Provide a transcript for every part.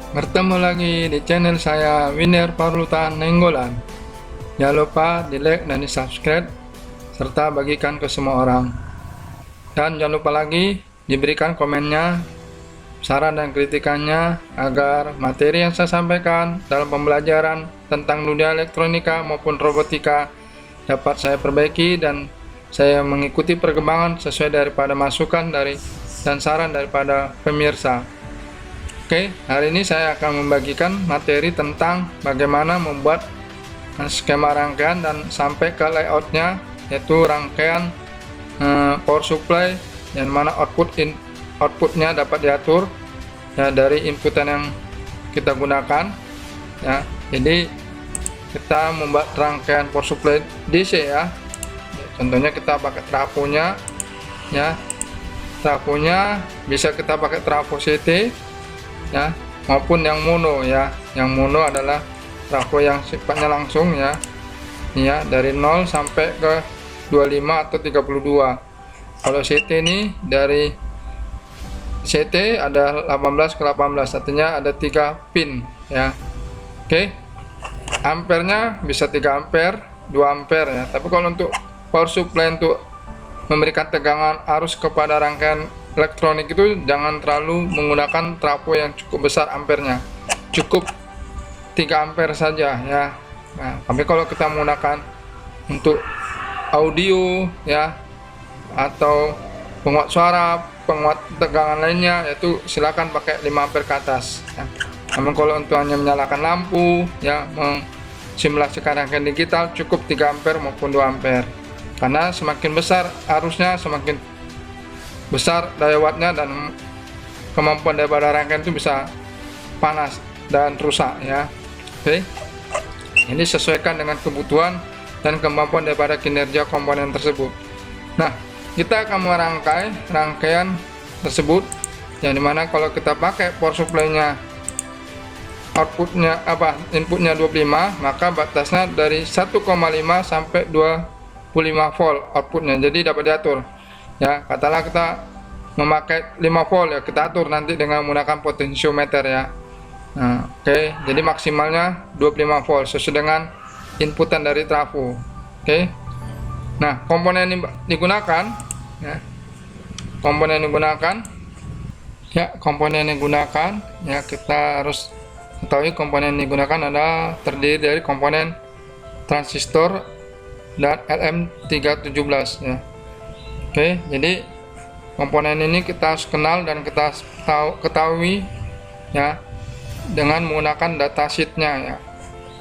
Bertemu lagi di channel saya, Winner Parlutan Nenggolan. Jangan lupa di like dan di subscribe serta bagikan ke semua orang. Dan jangan lupa lagi diberikan komennya, saran dan kritikannya agar materi yang saya sampaikan dalam pembelajaran tentang dunia elektronika maupun robotika dapat saya perbaiki dan saya mengikuti perkembangan sesuai daripada masukan dan saran daripada pemirsa. Oke, hari ini saya akan membagikan materi tentang bagaimana membuat skema rangkaian dan sampai ke layoutnya, yaitu rangkaian power supply yang mana outputnya dapat diatur ya dari inputan yang kita gunakan ya. Jadi kita membuat rangkaian power supply DC ya. Contohnya kita pakai trafonya ya. Trafonya bisa kita pakai trafo CT ya, maupun yang mono ya. Yang mono adalah trafo yang sifatnya langsung ya. Ya, dari 0 sampai ke 25 atau 32. Kalau CT ini dari CT ada 18 ke 18, artinya ada 3 pin ya. Oke. Ampernya bisa 3 ampere, 2 ampere ya. Tapi kalau untuk power supply untuk memberikan tegangan arus kepada rangkaian elektronik itu jangan terlalu menggunakan trafo yang cukup besar ampernya, cukup 3 ampere saja ya. Nah, tapi kalau kita menggunakan untuk audio ya atau penguat suara, penguat tegangan lainnya, yaitu silakan pakai 5 ampere ke atas ya. Namun kalau untuk hanya menyalakan lampu ya, simulasikan rangkaian digital, cukup 3 ampere maupun 2 ampere. Karena semakin besar arusnya, semakin besar daya wattnya, dan kemampuan daripada rangkaian itu bisa panas dan rusak ya. Oke, ini sesuaikan dengan kebutuhan dan kemampuan daripada kinerja komponen tersebut. Nah, kita akan merangkai rangkaian tersebut yang dimana kalau kita pakai power supply-nya inputnya 25, maka batasnya dari 1,5 sampai 25 volt outputnya, jadi dapat diatur ya. Katakanlah kita memakai 5 volt ya, kita atur nanti dengan menggunakan potensiometer ya. Nah, oke, jadi maksimalnya 25 volt sesuai dengan inputan dari trafo. Oke. Nah, komponen yang digunakan ya, komponen yang digunakan ya, kita harus ketahui komponen yang digunakan adalah terdiri dari komponen transistor dan LM317 ya. Oke, jadi komponen ini kita harus kenal dan kita ketahui ya dengan menggunakan datasheetnya ya,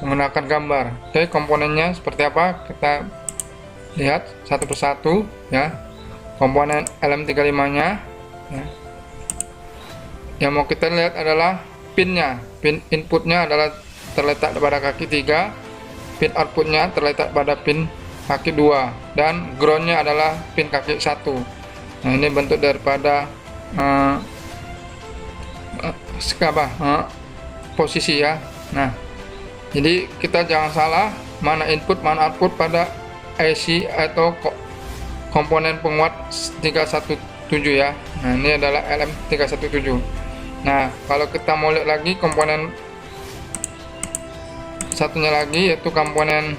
menggunakan gambar. Oke, komponennya seperti apa kita lihat satu persatu ya. Komponen LM35 nya ya. Yang mau kita lihat adalah pinnya. Pin inputnya adalah terletak pada kaki 3, pin outputnya terletak pada pin kaki 2, dan groundnya adalah pin kaki 1. Nah, ini bentuk daripada posisi ya. Nah, jadi kita jangan salah mana input mana output pada IC atau komponen penguat 317 ya. Nah, ini adalah LM317. Nah, kalau kita mau lihat lagi komponen satunya lagi, yaitu komponen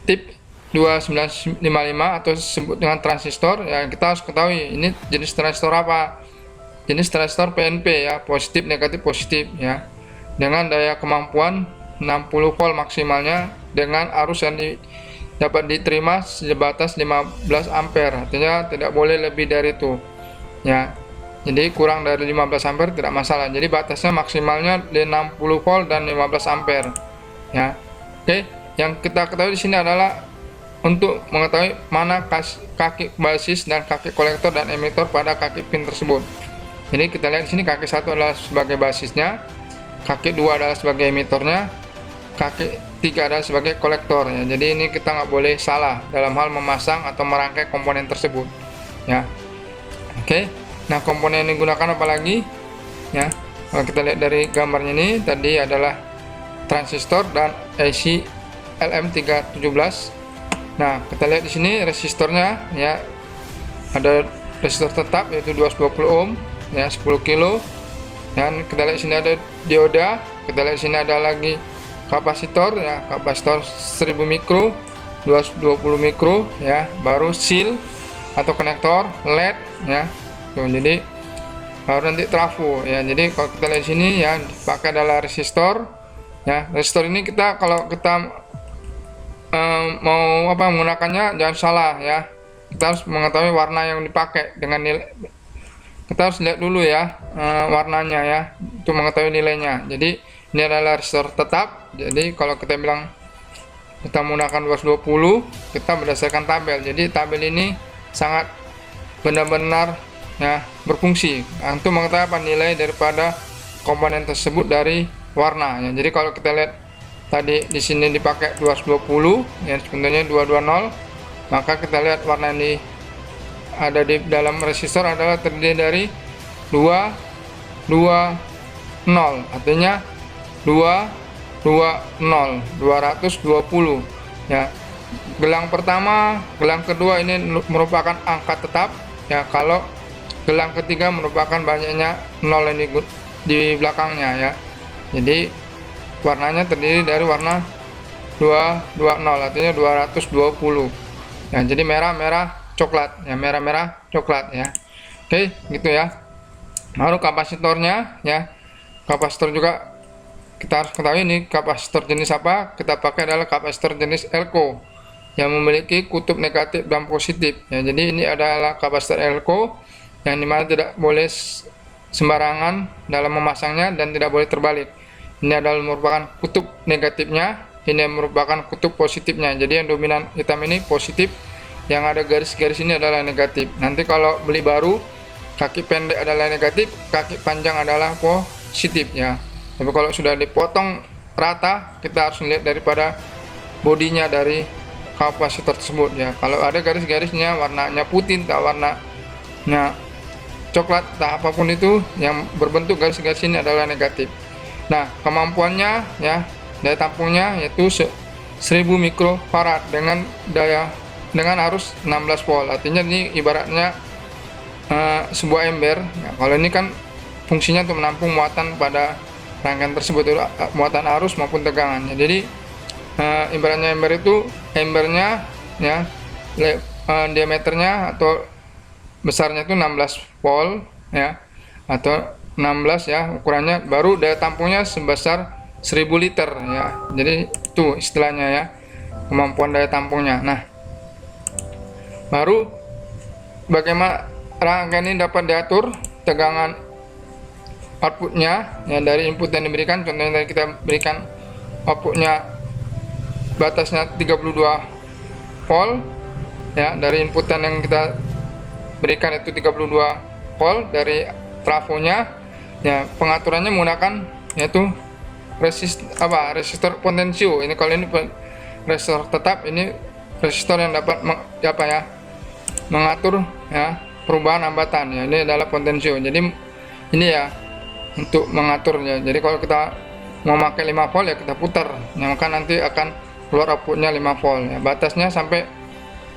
tip 2955 atau disebut dengan transistor ya, kita harus ketahui ini jenis transistor apa. Jenis transistor PNP ya, positif negatif positif ya, dengan daya kemampuan 60 volt maksimalnya, dengan arus yang dapat diterima sebatas 15 ampere, artinya tidak boleh lebih dari itu ya. Jadi kurang dari 15 ampere tidak masalah. Jadi batasnya maksimalnya 60 volt dan 15 ampere ya. Oke, yang kita ketahui di sini adalah untuk mengetahui mana kaki basis dan kaki kolektor dan emitor pada kaki pin tersebut. Jadi kita lihat di sini kaki 1 adalah sebagai basisnya, kaki 2 adalah sebagai emitornya, kaki 3 adalah sebagai kolektor ya. Jadi ini kita nggak boleh salah dalam hal memasang atau merangkai komponen tersebut ya. Oke. Nah, komponen yang digunakan apalagi ya, kalau kita lihat dari gambarnya ini tadi adalah transistor dan IC LM317. Nah, kita lihat di sini resistornya ya, ada resistor tetap yaitu 220 ohm ya, 10 kilo Dan kita lihat sini ada dioda, kita lihat sini ada lagi kapasitor ya, kapasitor 1000 mikro, 220 mikro ya, baru seal atau konektor LED ya. Tuh, jadi baru nanti trafo ya. Jadi kalau kita lihat sini ya, dipakai adalah resistor ya. Resistor ini kalau kita mau menggunakannya, jangan salah ya, kita harus mengetahui warna yang dipakai dengan nilai. Kita harus lihat dulu ya warnanya ya, untuk mengetahui nilainya. Jadi ini adalah resistor tetap. Jadi kalau kita bilang kita menggunakan 220, kita berdasarkan tabel. Jadi tabel ini sangat benar-benar ya berfungsi untuk mengetahui apa nilai daripada komponen tersebut dari warna ya. Jadi kalau kita lihat tadi di sini dipakai 220 ya, sebenarnya 220, maka kita lihat warna ini ada di dalam resistor adalah terdiri dari 220, artinya 220 ya. Gelang pertama, gelang kedua ini merupakan angka tetap ya. Kalau gelang ketiga merupakan banyaknya 0 ini di belakangnya ya. Jadi warnanya terdiri dari warna 220, artinya 220 ya. Jadi merah-merah coklat ya, merah-merah coklat ya. Oke, gitu ya. Baru kapasitornya ya. Kapasitor juga kita harus ketahui ini kapasitor jenis apa. Kita pakai adalah kapasitor jenis Elco yang memiliki kutub negatif dan positif ya. Jadi ini adalah kapasitor Elco yang dimana tidak boleh sembarangan dalam memasangnya dan tidak boleh terbalik. Ini adalah merupakan kutub negatifnya, ini merupakan kutub positifnya. Jadi yang dominan hitam ini positif, yang ada garis-garis ini adalah negatif. Nanti kalau beli baru, kaki pendek adalah negatif, kaki panjang adalah positif ya. Tapi kalau sudah dipotong rata, kita harus lihat daripada bodinya dari kapasitor tersebut ya. Kalau ada garis-garisnya, warnanya putih, tak warnanya coklat, tak apapun itu yang berbentuk garis-garis ini adalah negatif. Nah, kemampuannya ya, daya tampungnya yaitu 1000 mikrofarad dengan arus 16 volt. Artinya ini ibaratnya sebuah ember ya. Kalau ini kan fungsinya untuk menampung muatan pada rangkaian tersebut, muatan arus maupun tegangan ya. Jadi ibaratnya ember itu, embernya ya, diameternya atau besarnya itu 16 volt ya, atau 16 ya ukurannya, baru daya tampungnya sebesar 1000 liter ya. Jadi itu istilahnya ya, kemampuan daya tampungnya. Nah, baru bagaimana rangkaian ini dapat diatur tegangan outputnya ya, dari input yang diberikan. Contohnya tadi kita berikan outputnya batasnya 32 volt ya, dari inputan yang kita berikan itu 32 volt dari trafonya ya. Pengaturannya menggunakan yaitu resistor potensio. Ini kalau ini resistor tetap, ini resistor yang dapat mengatur ya perubahan hambatan ya. Ini adalah potensio. Jadi ini ya untuk mengaturnya. Jadi kalau kita mau pakai 5 volt ya kita putar ya, maka nanti akan keluar outputnya 5 volt ya. Batasnya sampai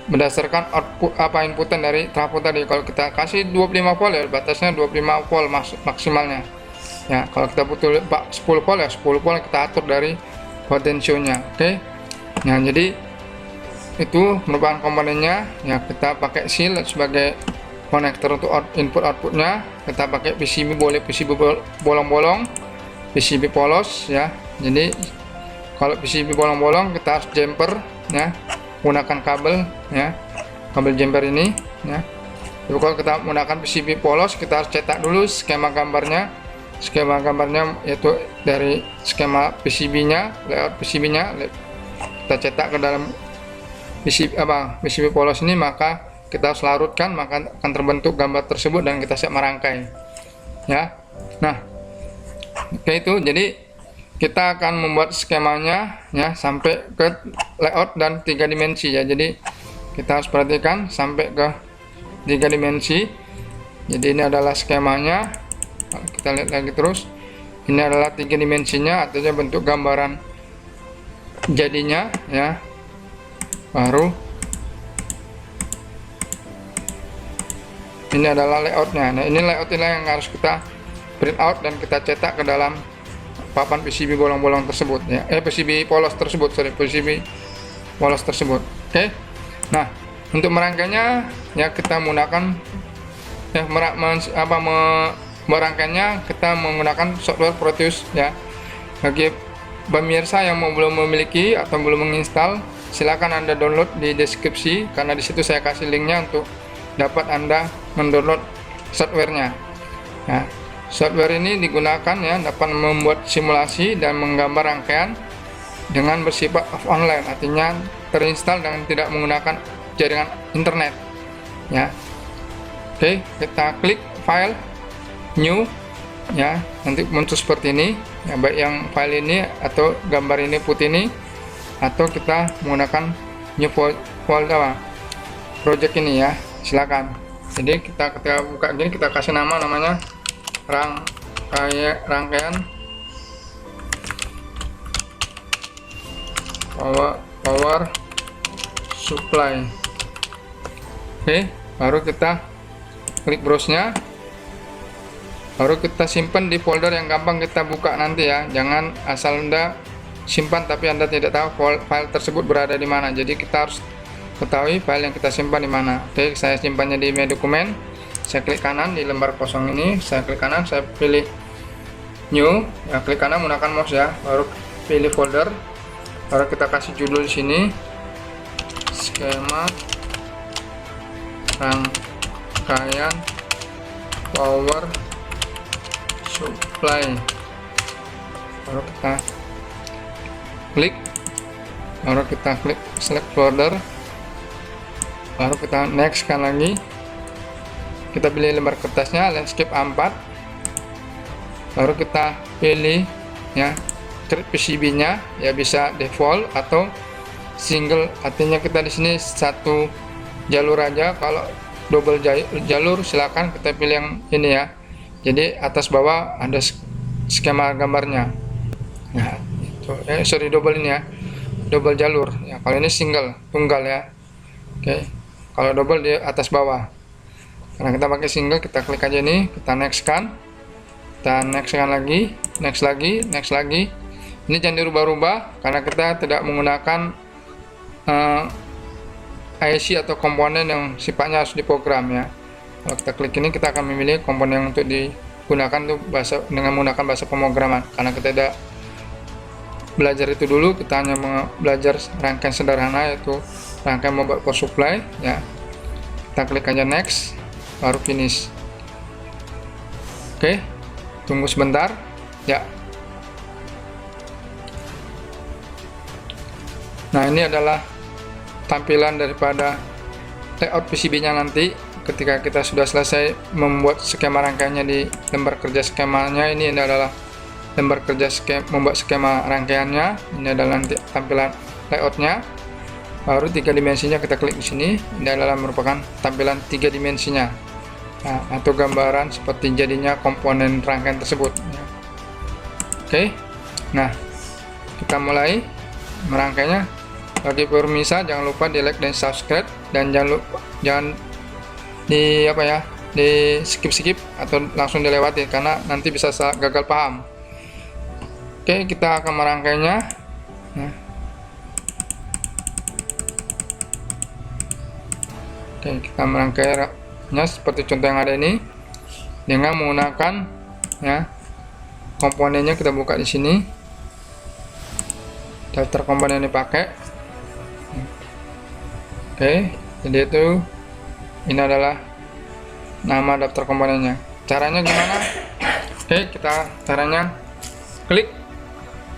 berdasarkan output inputan dari trafo tadi. Kalau kita kasih 25 volt ya batasnya 25 volt maksimalnya ya. Kalau kita butuh 10 volt ya 10 volt kita atur dari potensionya. Oke. Nah, jadi itu merupakan komponennya ya. Kita pakai seal sebagai konektor untuk input outputnya. Kita pakai PCB, boleh PCB bolong-bolong, PCB polos ya. Jadi kalau PCB bolong-bolong kita harus jumper ya, menggunakan kabel ya, kabel jumper ini ya. Jadi kalau kita menggunakan PCB polos, kita harus cetak dulu skema gambarnya. Skema gambarnya yaitu dari skema PCB-nya, layout PCB-nya kita cetak ke dalam PCB polos ini, maka kita harus larutkan, maka akan terbentuk gambar tersebut dan kita siap merangkai ya. Nah, oke, itu jadi kita akan membuat skemanya ya sampai ke layout dan 3 dimensi ya. Jadi kita harus perhatikan sampai ke 3 dimensi. Jadi ini adalah skemanya. Kita lihat lagi terus, ini adalah 3 dimensinya, artinya bentuk gambaran jadinya ya. Baru ini adalah layoutnya. Nah, ini layoutnya yang harus kita print out dan kita cetak ke dalam papan PCB bolong-bolong tersebut ya, PCB polos tersebut, PCB polos tersebut. Oke. Nah, untuk merangkainya ya kita menggunakan ya merangkainya kita menggunakan software Proteus ya. Bagi pemirsa yang belum memiliki atau belum menginstal, silakan Anda download di deskripsi, karena di situ saya kasih linknya untuk dapat Anda mendownload softwarenya. Ya, software ini digunakan ya dapat membuat simulasi dan menggambar rangkaian dengan bersifat online, artinya terinstall dan tidak menggunakan jaringan internet. Ya, oke, kita klik file, new, ya nanti muncul seperti ini ya, baik yang file ini atau gambar ini putih ini, atau kita menggunakan new folder project ini ya, silakan. Jadi kita ketika buka gini kita kasih namanya rangkaian power supply. Oke, baru kita klik browse nya, baru kita simpan di folder yang gampang kita buka nanti ya. Jangan asal Anda simpan tapi Anda tidak tahu file tersebut berada di mana. Jadi kita harus ketahui file yang kita simpan di mana. Oke, saya simpannya di media dokumen. Saya klik kanan di lembar kosong ini, saya klik kanan, saya pilih new, ya klik kanan menggunakan mouse ya, baru pilih folder, baru kita kasih judul di sini, skema rangkaian power supply, baru kita klik, baru kita klik select folder, baru kita next kan lagi, kita pilih lembar kertasnya landscape A4, baru kita pilih ya create PCB nya ya, bisa default atau single, artinya kita di sini satu jalur aja. Kalau double jalur silakan kita pilih yang ini ya, jadi atas bawah ada skema gambarnya ya, itu double ini ya, double jalur ya. Kalau ini single, tunggal ya. Oke, kalau double di atas bawah, karena kita pakai single kita klik aja ini, kita next kan, kita next kan lagi, next lagi. Ini jangan dirubah-rubah karena kita tidak menggunakan IC atau komponen yang sifatnya harus diprogram ya. Kalau kita klik ini kita akan memilih komponen yang untuk digunakan tuh dengan menggunakan bahasa pemrograman. Karena kita tidak belajar itu dulu, kita hanya belajar rangkaian sederhana yaitu rangkaian membuat power supply ya. Kita klik aja next, baru finish. Oke, tunggu sebentar ya. Nah, ini adalah tampilan daripada layout PCB nya nanti ketika kita sudah selesai membuat skema rangkaiannya di lembar kerja skemanya. Ini adalah lembar kerja membuat skema rangkaiannya. Ini adalah nanti tampilan layoutnya. Baru 3 dimensinya kita klik di sini. Ini adalah merupakan tampilan 3 dimensinya. Nah, atau gambaran seperti jadinya komponen rangkaian tersebut. Oke, nah kita mulai merangkainya. Bagi pemirsa jangan lupa di like dan subscribe, dan jangan di skip atau langsung dilewati karena nanti bisa gagal paham. Oke, kita akan merangkainya. Nah. Oke, kita merangkainya seperti contoh yang ada ini dengan menggunakan ya komponennya. Kita buka di sini daftar komponen yang dipakai. Oke, jadi itu ini adalah nama daftar komponennya. Caranya gimana? Oke, kita caranya klik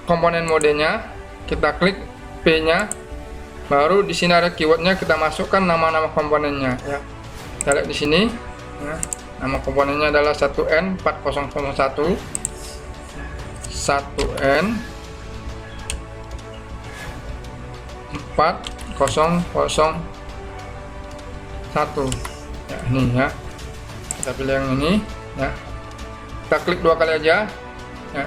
komponen modenya, kita klik P nya, baru di sini ada keywordnya, kita masukkan nama-nama komponennya ya. Kita lihat di sini ya, nama komponennya adalah 1N4001, 1N4001 ya, ini ya, kita pilih yang ini ya, kita klik 2 kali aja ya.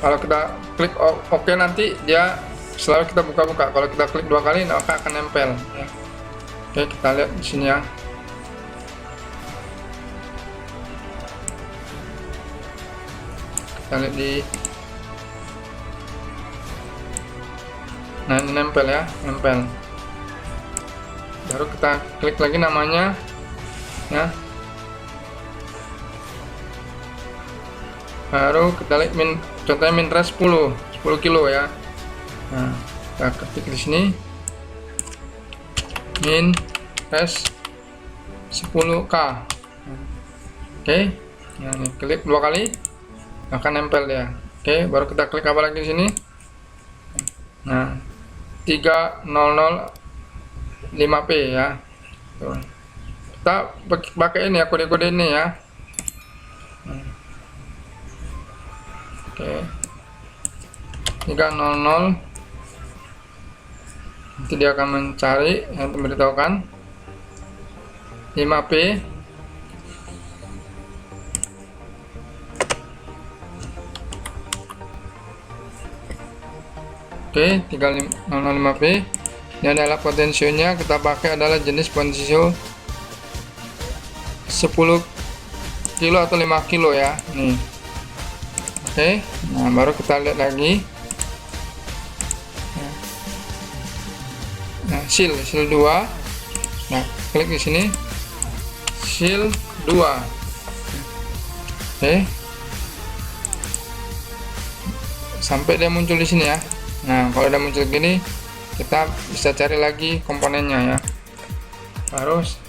Kalau kita klik OK nanti dia selalu kita buka-buka. Kalau kita klik 2 kali maka akan nempel ya. Oke, kita lihat di sini ya. kita lihat di, nah ini nempel ya, nempel. Baru kita klik lagi namanya ya, baru kita lihat contohnya minres 10 kilo ya. Nah, kita ketik di sini minres 10k. Oke, nah, ini klik 2 kali akan nempel ya. Oke, baru kita klik apa lagi di sini. Nah, 3005p ya. Tuh. Kita pakai ini ya, kode-kode ini ya. Oke, 300, nanti dia akan mencari yang memberitahukan 5p. Oke, 3005p. Ini adalah potensionya. Kita pakai adalah jenis potensio 10 kilo atau 5 kilo ya. Nih. Oke, nah baru kita lihat lagi. Nah, seal 2. Nah, klik di sini. Seal 2. Oke. Sampai dia muncul di sini ya. Nah, kalau udah muncul gini, kita bisa cari lagi komponennya ya. Harus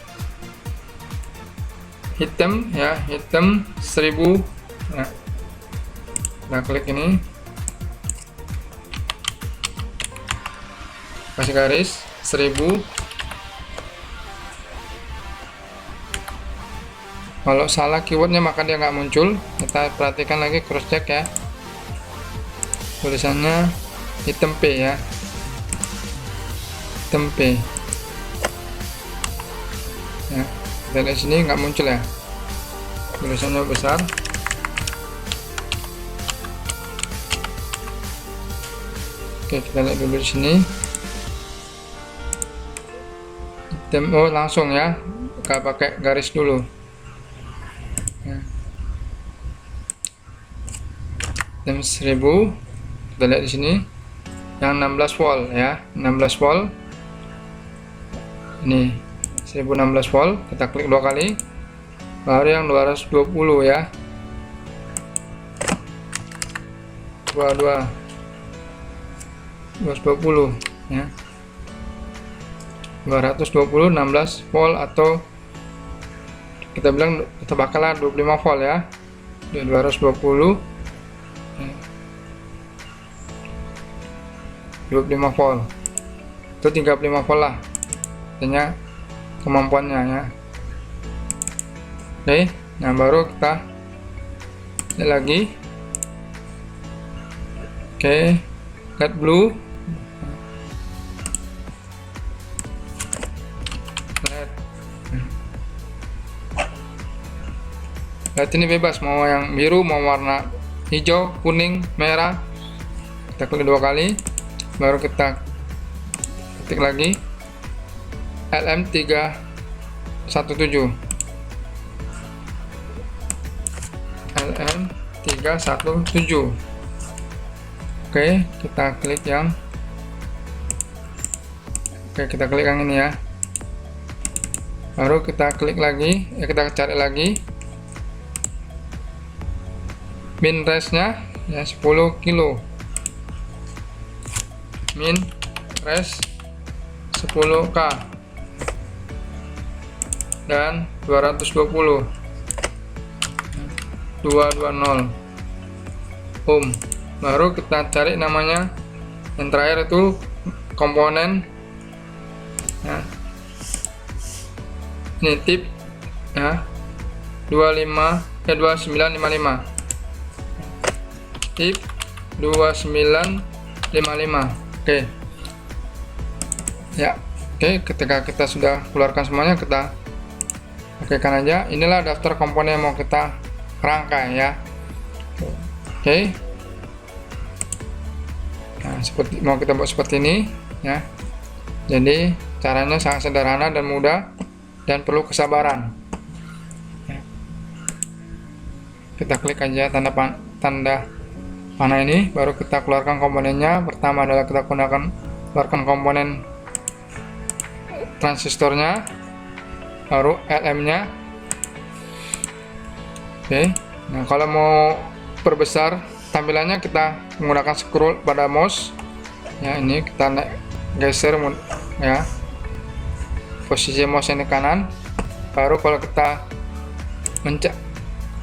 hitam ya, hitam 1000. Nah, kita klik ini, kasih garis 1000. Kalau salah keywordnya maka dia nggak muncul. Kita perhatikan lagi, cross check ya, tulisannya hitam P ya, hitam P ya. Kita lihat sini nggak muncul ya, tulisannya besar. Oke, kita lihat dulu di sini. Hitam, oh langsung ya, nggak pakai garis dulu ya. Hitam 1000. Kita lihat di sini yang 16 volt ya, 16 volt. Ini 1016 volt. Kita klik 2 kali. Baru yang 220 ya. 220 ya. 220 16 volt, atau kita bilang kita bakalan 25 volt ya. 220 25 volt itu 35 volt lah artinya kemampuannya ya. Oke, nah baru kita lihat lagi. Oke, light blue, lihat ini bebas, mau yang biru, mau warna hijau, kuning, merah. Kita klik 2 kali. Baru kita ketik lagi LM317 LM317. Oke, kita klik yang kita klik yang ini ya. Baru kita klik lagi ya, kita cari lagi minresnya ya, 10 kilo. Minres 10k dan 220 ohm. Baru kita cari namanya yang terakhir itu komponen ya. Ini tip ya, 2955 tip 2955. Oke ya. Oke, ketika kita sudah keluarkan semuanya, kita okekan aja. Inilah daftar komponen yang mau kita rangkai ya. Oke, nah seperti mau kita buat seperti ini ya. Jadi caranya sangat sederhana dan mudah dan perlu kesabaran ya. Kita klik aja tanda panah ini, baru kita keluarkan komponennya. Pertama adalah kita keluarkan komponen transistornya, baru LM-nya. Oke. Nah, kalau mau perbesar tampilannya, kita menggunakan scroll pada mouse. Ya, ini kita geser ya. Posisi mouse yang di kanan. Baru kalau kita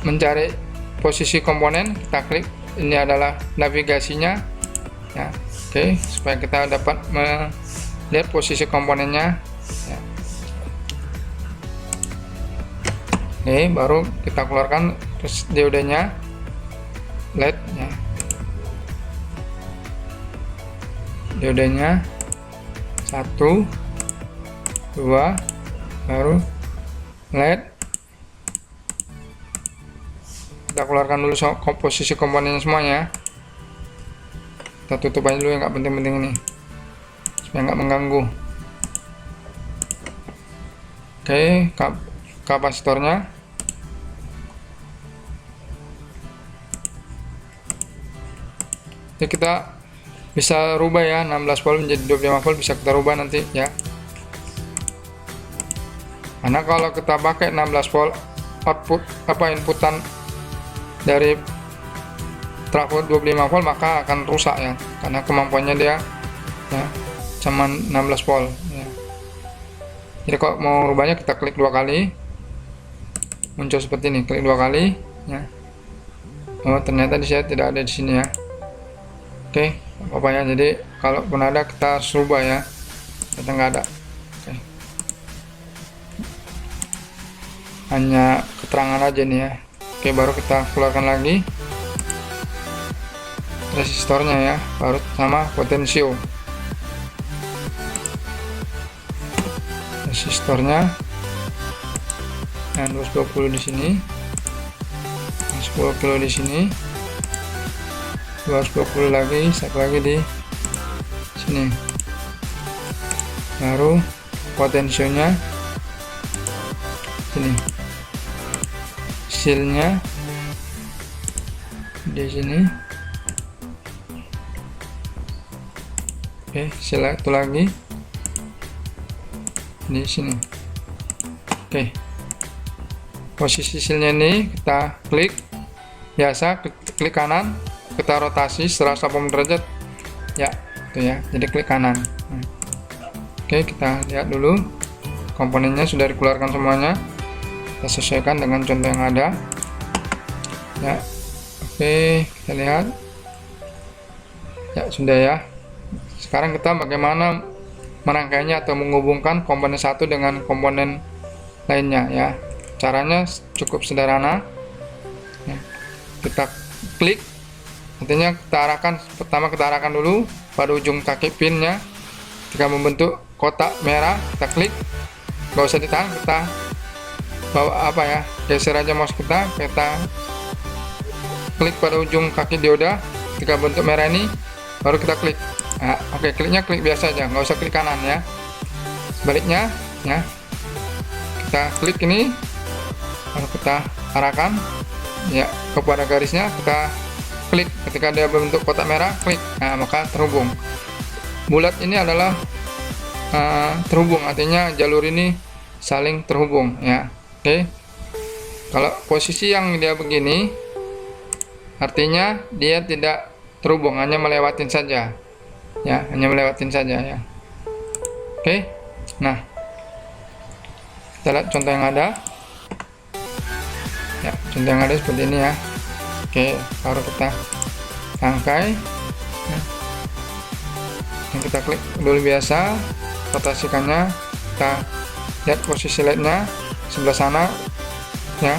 mencari posisi komponen, kita klik. Ini adalah navigasinya. Ya, oke, supaya kita dapat melihat posisi komponennya. Ya. Oke, baru kita keluarkan diodenya, LED ya. Diodenya 1 2, baru LED. Kita keluarkan dulu posisi komponennya semuanya. Kita tutup aja dulu yang nggak penting-penting ini, supaya nggak mengganggu. Oke, kapasitornya. Jadi kita bisa rubah ya, 16 volt menjadi 25 volt bisa kita rubah nanti ya. Karena kalau kita pakai 16 volt output inputan dari trafo 25 volt, maka akan rusak ya, karena kemampuannya dia ya cuman 16 volt ya. Jadi kalau mau rubahnya, kita klik 2 kali, muncul seperti ini, klik 2 kali ya. Oh, ternyata di sini tidak ada di sini ya. Oke, apa ya, jadi kalaupun ada kita harus rubah ya, ternyata nggak ada. Oke. Hanya keterangan aja nih ya. Oke, baru kita keluarkan lagi resistornya ya, baru sama potensio. Resistornya yang 220 di sini, 10 kilo di sini, 220 lagi, satu lagi di sini. Baru potensionya sini, silnya di sini. Oke, sil itu lagi di sini. Oke, posisi silnya ini kita klik biasa, klik kanan, kita rotasi 180 derajat ya, itu ya, jadi klik kanan. Oke, kita lihat dulu komponennya sudah dikeluarkan semuanya. Kita sesuaikan dengan contoh yang ada ya. Oke, kita lihat ya, sudah ya. Sekarang kita bagaimana merangkainya atau menghubungkan komponen satu dengan komponen lainnya ya. Caranya cukup sederhana ya. Kita klik, artinya kita arahkan, pertama kita arahkan dulu pada ujung kaki pinnya. Jika membentuk kotak merah, kita klik, nggak usah ditahan, kita bawa geser aja mouse kita klik pada ujung kaki dioda. Jika bentuk merah ini, baru kita klik. Nah, oke, kliknya klik biasa aja, nggak usah klik kanan ya. Sebaliknya ya, kita klik ini, lalu kita arahkan ya kepada garisnya, kita klik. Ketika dia berbentuk kotak merah, klik, nah maka terhubung. Bulat ini adalah terhubung, artinya jalur ini saling terhubung ya. Oke, kalau posisi yang dia begini, artinya dia tidak terhubung, hanya melewatin saja ya, ya. Oke, nah kita lihat contoh yang ada ya, contoh yang ada seperti ini ya. Oke, baru kita rangkai ya. Yang kita klik dulu biasa, rotasikannya, kita lihat posisi LED-nya sebelah sana ya.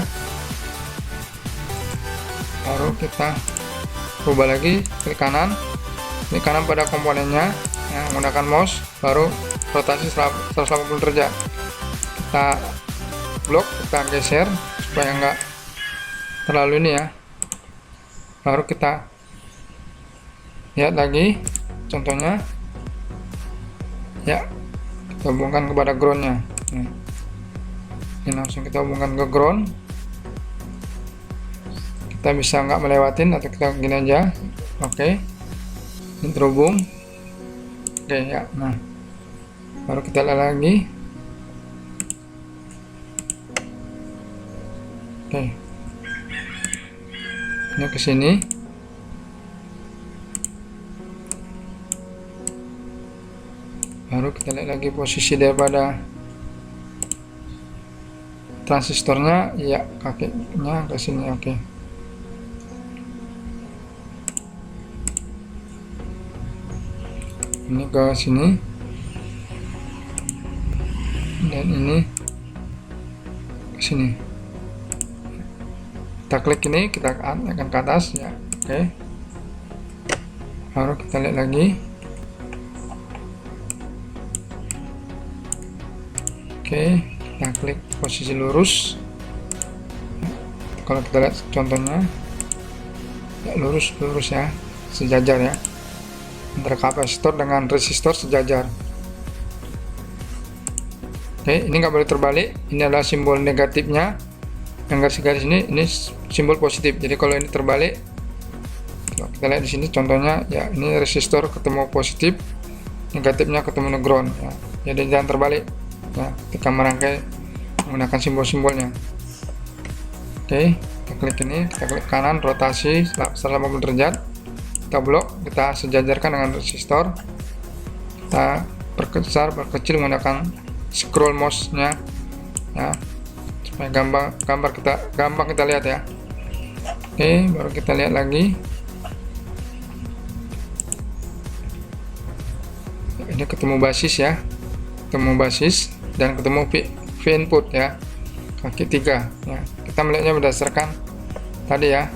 Baru kita rubah lagi, klik kanan pada komponennya ya, menggunakan mouse, baru rotasi 180 derajat. Kita blok, kita geser supaya enggak terlalu ini ya. Baru kita lihat lagi contohnya ya, kita hubungkan kepada groundnya ya. Ini langsung kita hubungkan ke ground, kita bisa nggak melewatin atau kita gini aja. Oke, ini terhubung. Oke ya, nah baru kita lihat lagi. Oke, ini ke sini. Baru kita lihat lagi posisi daripada transistornya, ya kakinya ke sini. Oke. Ini ke sini dan ini ke sini. Kita klik ini, kita akan ke atas ya. Oke. Baru kita lihat lagi. Oke, kita klik posisi lurus. Kalau kita lihat contohnya, ya lurus ya, sejajar ya, antara kapasitor dengan resistor sejajar. Oke, ini nggak boleh terbalik. Ini adalah simbol negatifnya, yang garis-garis ini simbol positif. Jadi kalau ini terbalik, kalau kita lihat di sini contohnya ya, ini resistor ketemu positif, negatifnya ketemu ground ya. Jadi jangan terbalik ya, ketika merangkai menggunakan simbol-simbolnya. Oke, kita klik ini, kita klik kanan, rotasi 180 derajat, kita blok, kita sejajarkan dengan resistor, kita perbesar, perkecil menggunakan scroll mouse-nya ya, supaya gampang kita lihat ya. Oke, baru kita lihat lagi. Ini ketemu basis ya, ketemu basis dan ketemu V input ya, kaki 3 ya. Kita melihatnya berdasarkan tadi ya,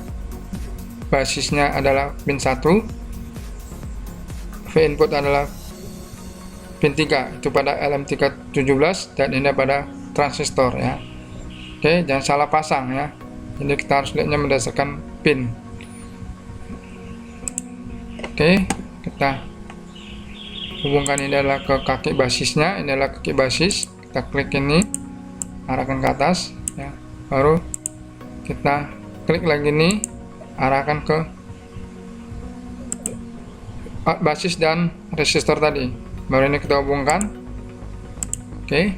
basisnya adalah pin 1, V input adalah pin 3, itu pada LM317 dan ini pada transistor ya. Oke, jangan salah pasang ya, ini kita harus lihatnya berdasarkan pin. Oke, kita hubungkan ini adalah ke kaki basisnya, ini adalah kaki basis. Kita klik ini, arahkan ke atas ya. Baru kita klik lagi nih, arahkan ke basis dan resistor tadi. Baru ini kita hubungkan. Oke,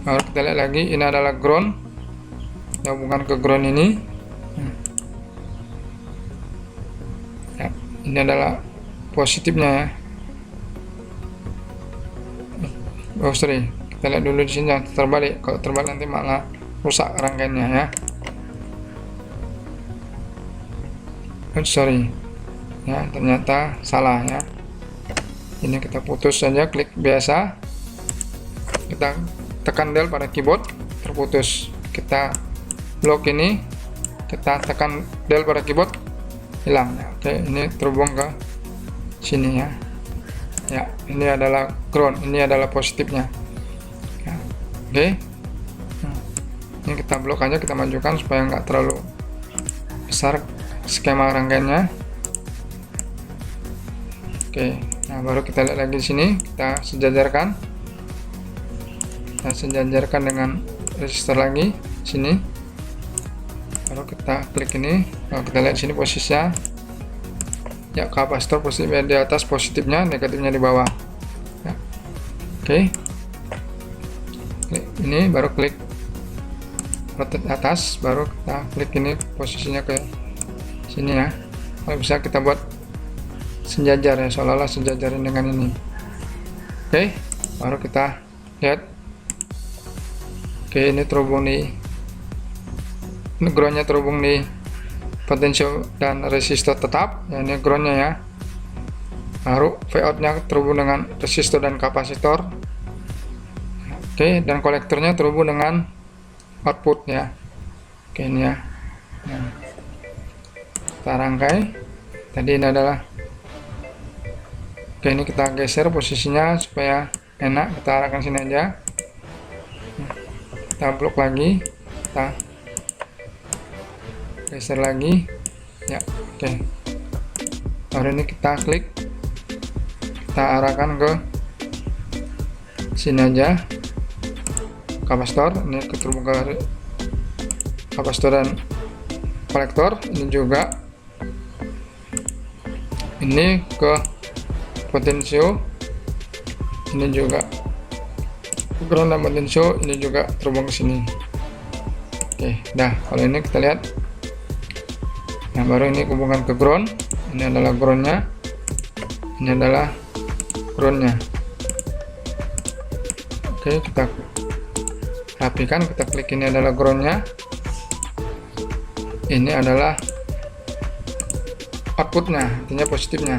baru kita lihat lagi, ini adalah ground, kita hubungkan ke ground ini ya. Ini adalah positifnya ya. Oh sorry, kita lihat dulu di sini jangan terbalik. Kalau terbalik nanti malah rusak rangkaiannya ya. Oh, sorry ya, ternyata salah ya. Ini kita putus saja, klik biasa, kita tekan del pada keyboard, terputus. Kita blok ini, kita tekan del pada keyboard, hilang ya. Oke, ini terhubung ke sini ya. Ya, ini adalah ground, ini adalah positifnya ya. Oke, ini kita blok aja, kita majukan supaya nggak terlalu besar skema rangkaiannya. Oke, nah baru kita lihat lagi di sini, kita sejajarkan dengan resistor lagi sini. Baru kita klik ini, kalau kita lihat di sini posisinya ya, kapasitor positifnya di atas, positifnya, negatifnya di bawah ya. Oke, klik ini, baru klik rotate atas, baru kita klik ini posisinya ke sini ya. Kalau bisa kita buat sejajar ya, seolah-olah sejajarin dengan ini. Oke, baru kita lihat. Oke, ini terhubung nih, groundnya terhubung nih potensial dan resistor tetap ya, ini groundnya ya. Baru Vout nya terhubung dengan resistor dan kapasitor. Oke, dan kolektornya terhubung dengan output ya. Oke, ini ya. Nah, kita rangkai. Tadi ini adalah, oke, ini kita geser posisinya supaya enak, kita arahkan sini aja. Kita blok lagi, kita geser lagi ya. Oke, baru ini kita klik, kita arahkan ke sini aja kapasitor. Ini terhubung ke kapasitor dan kolektor, ini juga, ini ke potensio, ini juga ground dan potensio, ini juga terhubung ke sini. Oke, dah kalau ini kita lihat. Nah, baru ini hubungan ke ground. Ini adalah groundnya, ini adalah groundnya. Oke, kita rapikan, kita klik, ini adalah groundnya, ini adalah outputnya, artinya positifnya.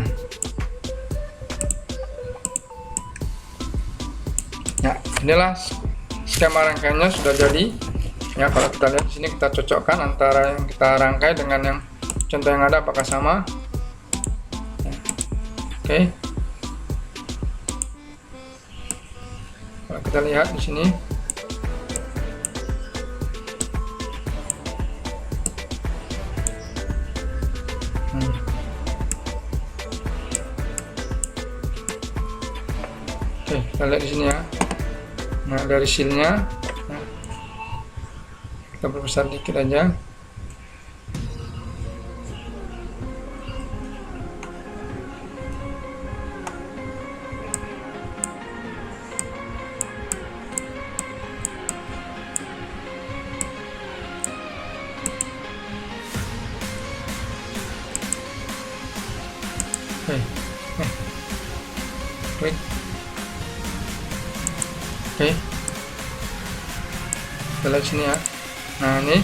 Ya, inilah skema rangkaiannya sudah jadi. Ya, kalau kita lihat di sini, kita cocokkan antara yang kita rangkai dengan yang contoh yang ada apakah sama. Ya. Oke. Kalau kita lihat di sini, oke, kita lihat di sini ya. Nah, dari sealnya, nah, kita perbesar dikit aja. Oke, klik. Oke, kita lihat sini ya. Nah, ini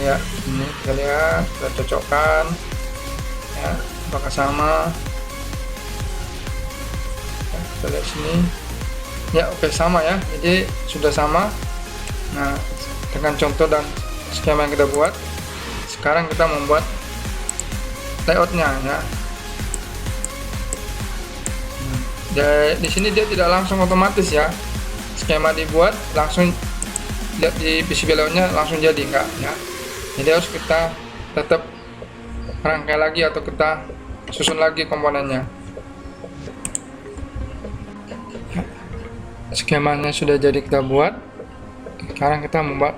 ya, ini kita lihat, kita cocokkan ya, apakah sama. Ya, kita lihat sini ya, oke, sama ya, jadi sudah sama. Nah, dengan contoh dan skema yang kita buat, sekarang kita membuat layoutnya ya. Di sini dia tidak langsung otomatis ya, skema dibuat langsung lihat di PCB layoutnya langsung jadi, enggak ya. Jadi harus kita tetap rangkai lagi atau kita susun lagi komponennya. Skemanya sudah jadi kita buat, sekarang kita membuat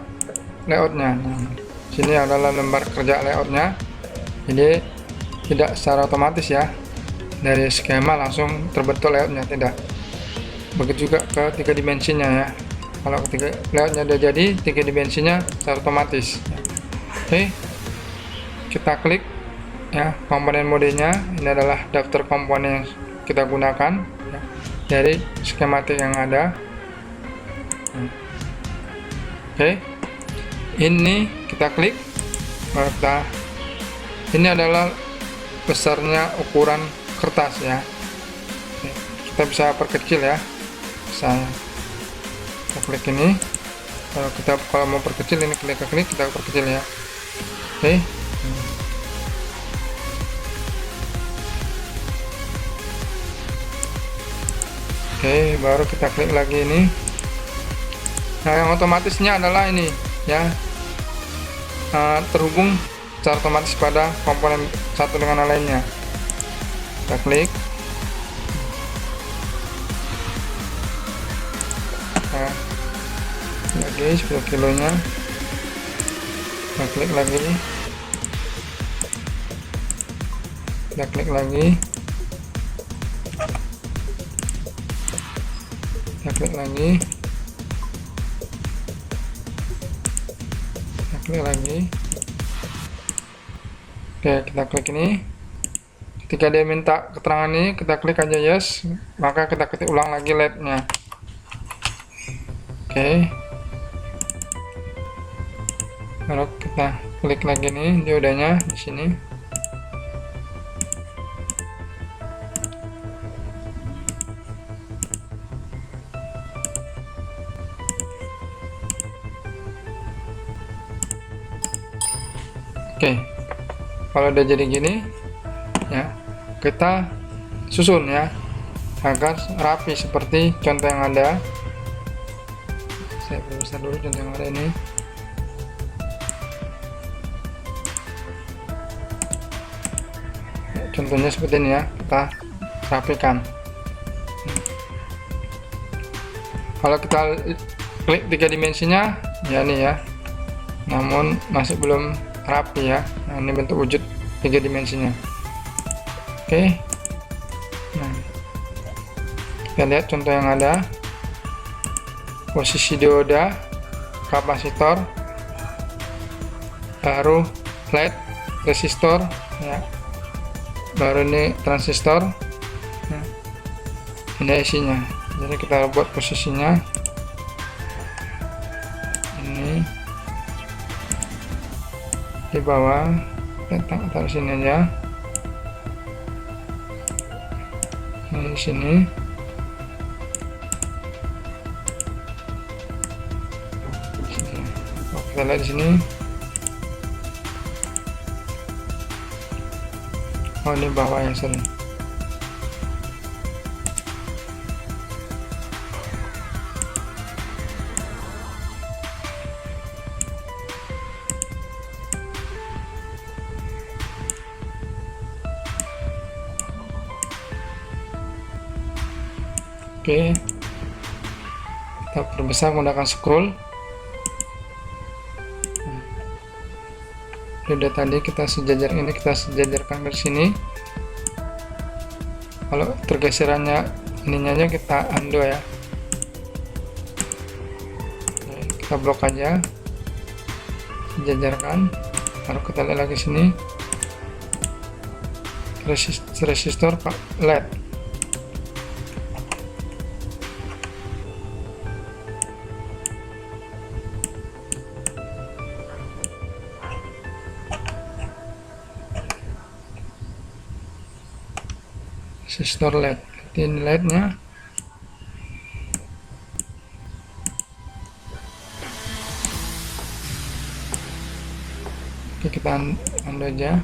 layoutnya. Nah, sini adalah lembar kerja layoutnya, jadi tidak secara otomatis ya, dari skema langsung terbentuk layoutnya, tidak. Begitu juga ke 3 dimensinya ya. Kalau ketiga layoutnya udah jadi, 3 dimensinya secara otomatis. Oke, kita klik ya komponen modenya. Ini adalah daftar komponen yang kita gunakan ya, dari skematik yang ada. Oke, ini kita klik, maka ini adalah besarnya ukuran kertas ya. Oke, kita bisa perkecil ya, misalnya kita klik ini. Kalau mau perkecil, ini klik kita perkecil ya. Oke, oke, baru kita klik lagi ini. Nah, yang otomatisnya adalah ini ya, terhubung secara otomatis pada komponen satu dengan yang lainnya. Kita klik, nah, lagi 10 kilonya, kita klik lagi, kita klik lagi, kita klik lagi, kita klik lagi. Oke, kita klik ini. Ketika dia minta keterangan ini, kita klik aja yes, maka kita ketik ulang lagi LED-nya. Oke, lalu kita klik lagi nih diodanya di sini. Oke, kalau udah jadi gini ya, kita susun ya agar rapi seperti contoh yang ada. Saya perbesar dulu contoh yang ada ini. Ya, contohnya seperti ini ya, kita rapikan. Kalau kita klik 3 dimensinya ya, ini ya, namun masih belum rapi ya. Nah, ini bentuk wujud 3 dimensinya. Oke. Nah, kita lihat contoh yang ada. Posisi dioda, kapasitor, baru LED, resistor ya, baru ini transistor. Nah, ini isinya. Jadi kita buat posisinya ini di bawah, kita taruh sini aja. Ini di sini. Kita lihat di sini. Oh, ini bawah ya, sorry. Oke, kita perbesar menggunakan scroll. Udah tadi kita sejajar, ini kita sejajarkan ke sini. Kalau tergeserannya ininya aja kita undo ya. Oke, kita blok aja, sejajarkan. Baru kita lihat lagi sini. Resistor LED. Resistor LED, ini LED-nya. Oke, kita undo aja.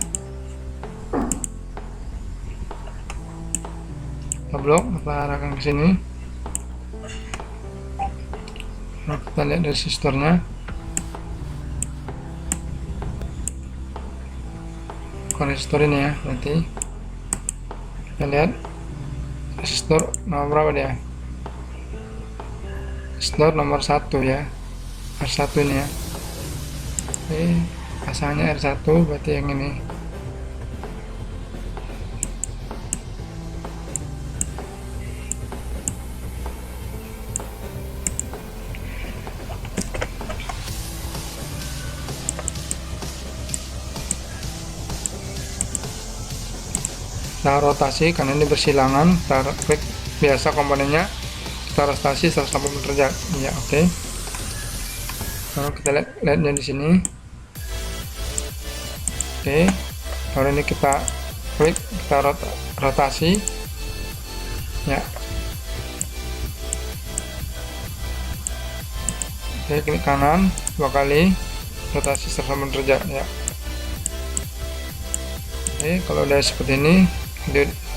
Kita blok, kita arahkan ke sini. Nah, kita lihat resistornya. Resistor ini ya, berarti kita lihat resistor nomor berapa dia? Resistor nomor 1 ya, R1 ini ya. Oke, pasangnya R1, berarti yang ini. Kita rotasi karena ini bersilangan. Kita klik biasa komponennya, kita rotasi 180 derajat ya. Oke, lalu kita lihat LED-nya di sini. Oke, lalu ini kita klik, kita rotasi ya. Oke, klik kanan 2 kali, rotasi 180 derajat ya. Oke, kalau udah seperti ini,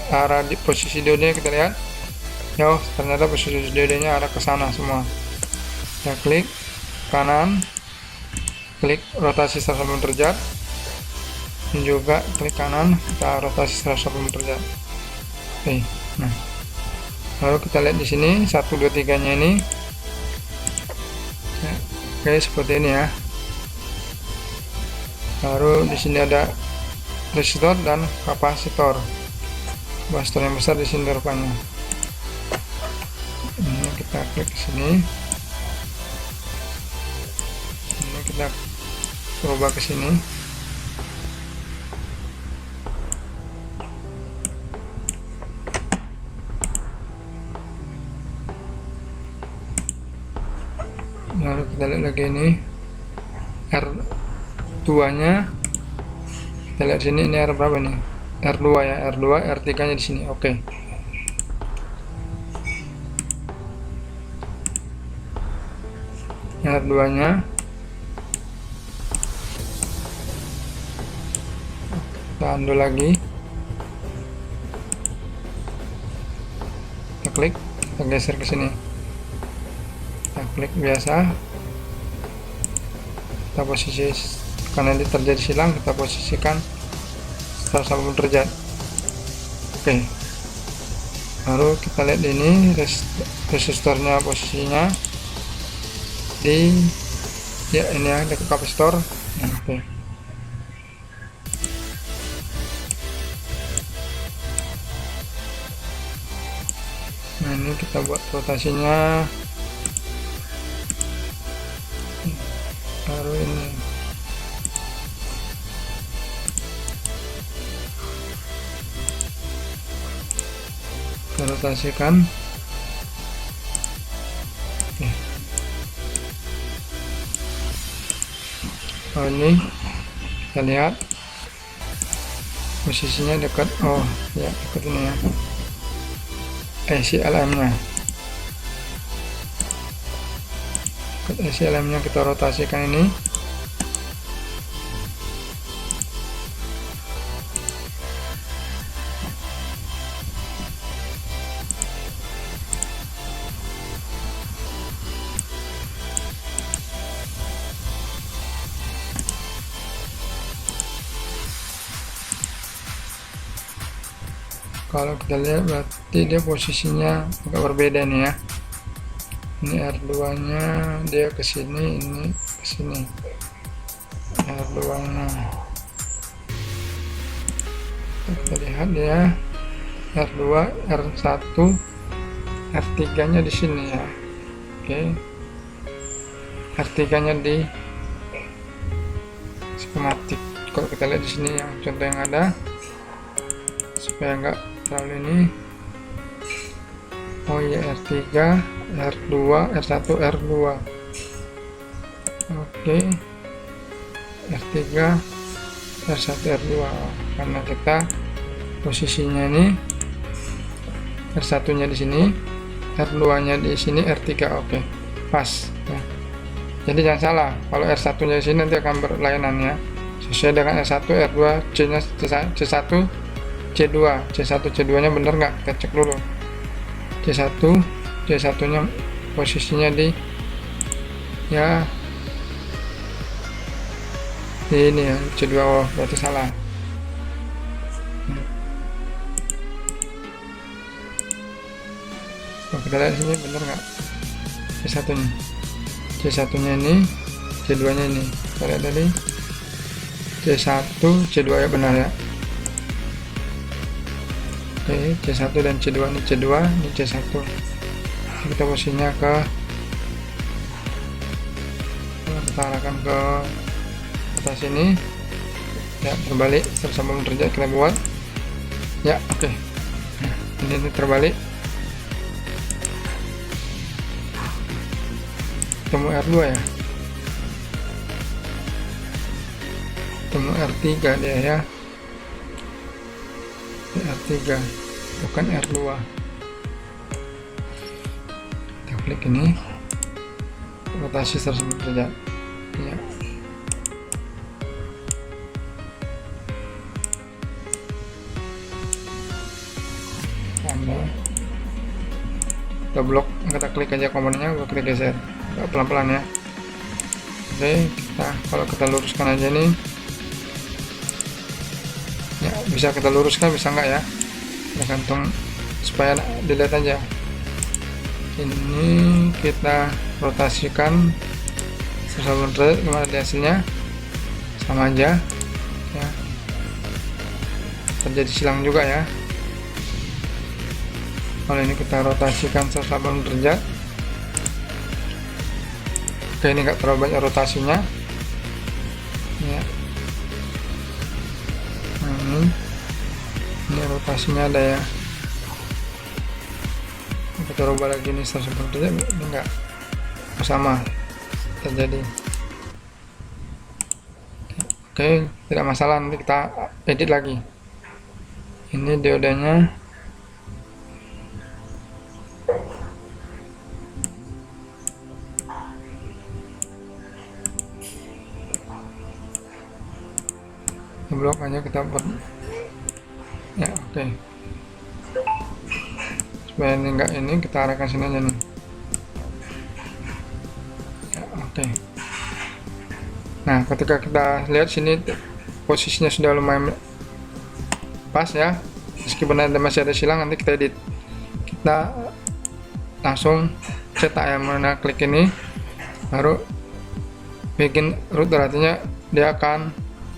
arah di posisi diodenya kita lihat. Ya, ternyata posisi diodenya arah ke sana semua. Ya, klik kanan, klik rotasi 180 derajat, dan juga klik kanan, kita rotasi 180 derajat. Oke, nah, lalu kita lihat di sini 1 2 3 nya ini ya, oke, seperti ini ya. Baru di sini ada resistor dan kapasitor. Kapasitor yang besar di sini rupanya. Ini kita klik ke sini. Ini kita coba ke sini. Lalu kita lihat lagi ini R2 nya. Kita lihat sini, ini R berapa nih? R2 ya, R2, R3 nya di sini. Oke. R2 nya kita undo lagi. Kita klik, kita geser ke sini. Kita klik biasa. Kita posisi, karena ini terjadi silang, kita posisikan 180 derajat. Oke, baru kita lihat ini resistornya posisinya di ya, ini ya, dekat kapasitor. Oke, Nah, ini kita buat rotasinya baru ini. Kita rotasikan. Oke. Oh, ini kita lihat posisinya dekat, oh ya dekat ini ya, SLM nya dekat SLM nya kita rotasikan ini. Kalau kita lihat berarti dia posisinya agak berbeda nih ya. Ini R2 nya dia ke sini, ini ke sini. R2 nya kita lihat dia R2, R1, R3 nya di sini ya. Oke. R3 nya di skematik. Kalau kita lihat di sini yang contoh yang ada, supaya enggak terlalu ini. Oh iya, R3, R2, R1, R2. Oke. R3, R1, R2. Karena kita posisinya ini R1 nya di sini, R2 nya di sini, R3. Oke. Pas ya. Jadi jangan salah, kalau R1 nya di sini nanti akan berlainan ya. Sesuai dengan R1, R2, C nya C1, C2, C1, C2 nya bener nggak? Kita cek dulu. C1 nya posisinya di ya ini ya, C2. Oh, berarti salah. Oh, kita lihat sini bener nggak? C1 nya C1 nya ini, C2 nya ini. Kita lihat dari C1, C2 ya, benar ya. Oke, C1 dan C2, ini C2, ini C1. Kita posisinya kita arahkan ke atas sini ya, terbalik 180 derajat kita buat ya. Oke. Nah, ini terbalik, temu R2 ya, temu R3 dia ya, R3 bukan R2. Kita klik ini, rotasi 180 derajat ya. Kita blok, kita klik aja komponennya, kita klik geser pelan-pelan ya. Oke, kalau kita luruskan aja nih ya, bisa kita luruskan, bisa enggak ya, tergantung, supaya dilihat aja. Ini kita rotasikan 180 derajat, gimana di hasilnya? Sama aja ya, terjadi silang juga ya. Kalau ini kita rotasikan 180 derajat, oke, ini enggak terlalu banyak rotasinya ya. Nah, ini rotasinya ada ya. Kita rubah lagi nih 180 derajat, ini enggak sama terjadi. Oke, tidak masalah, nanti kita edit lagi. Ini diodanya blok aja, kita buat ya. Oke, supaya ini enggak, ini kita arahkan sini aja nih ya. Oke. Nah, ketika kita lihat sini posisinya sudah lumayan pas ya, meskipun masih ada silang, nanti kita edit. Kita langsung cetak ya, mana klik ini baru bikin router, artinya dia akan